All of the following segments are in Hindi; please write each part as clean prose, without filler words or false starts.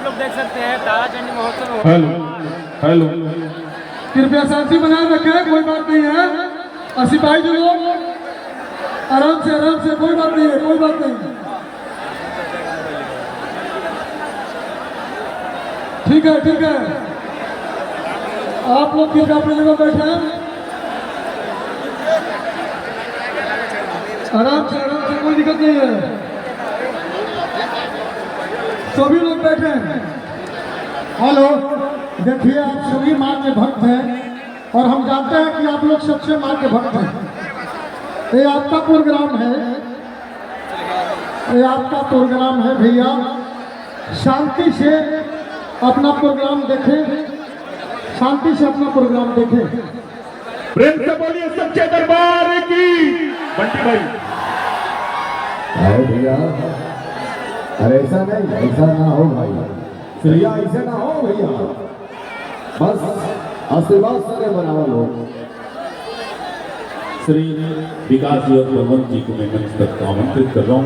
आप लोग देख सकते हैं तारा चंडी महोत्सव में। हेलो हेलो, कृपया शांति बनाए रखें, कोई बात नहीं है। और सिपाही जो लोग आराम से, कोई बात नहीं है, कोई बात नहीं। ठीक है ठीक है, आप लोग कृपया अपनी जगह बैठे, आराम से, कोई दिक्कत नहीं है। सभी लोग बैठे हैं। हेलो, देखिए आप सभी माँ के भक्त हैं और हम जानते हैं कि आप लोग सबसे माँ के भक्त हैं। ये आपका प्रोग्राम है, ये आपका प्रोग्राम है भैया। शांति से अपना प्रोग्राम देखें, शांति से अपना प्रोग्राम देखें। प्रेम से बोलिए सच्चे दरबार की। बंटी भाई, अरे भैया, अरे ऐसा नहीं, ऐसा ना हो भाई भैया, ऐसा ना हो भैया, बस आशीर्वाद से बनाओ लोग। श्री विकास जी और पवन जी को मैं मंच तक आमंत्रित कर रहा हूँ।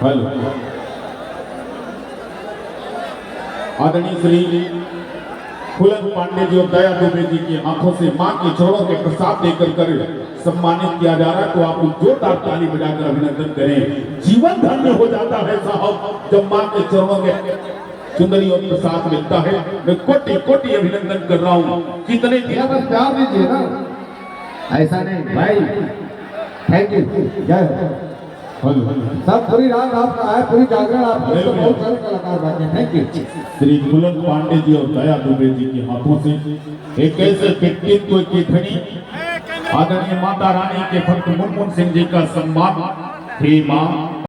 हेलो, आदरणीय श्री फूलन पांडे जी और दया दुबे जी की आंखों से मां के चरणों के प्रसाद देकर कर सम्मानित किया जा रहा है, तो आप जोरदार ताली बजाकर अभिनंदन करें। जीवन धन्य हो जाता है साहब जब मां के चरणों के सुंदरी और प्रसाद मिलता है। मैं कोटि कोटि अभिनंदन कर रहा हूँ। कितने बस प्यार दीजिए ना, ऐसा नहीं भाई। थैंक यू, जय सब। पूरी रात आपका है, पूरी जागरण आपका, तो बहुत सारे कलाकार बैठे हैं। Thank you. श्री फूलन पांडे जी और दया दुबे जी के हाथों से एक ऐसे व्यक्तित्व की धनी आदरणीय माता रानी के भक्त मुनमुन सिंह जी का सम्मान। हे मां,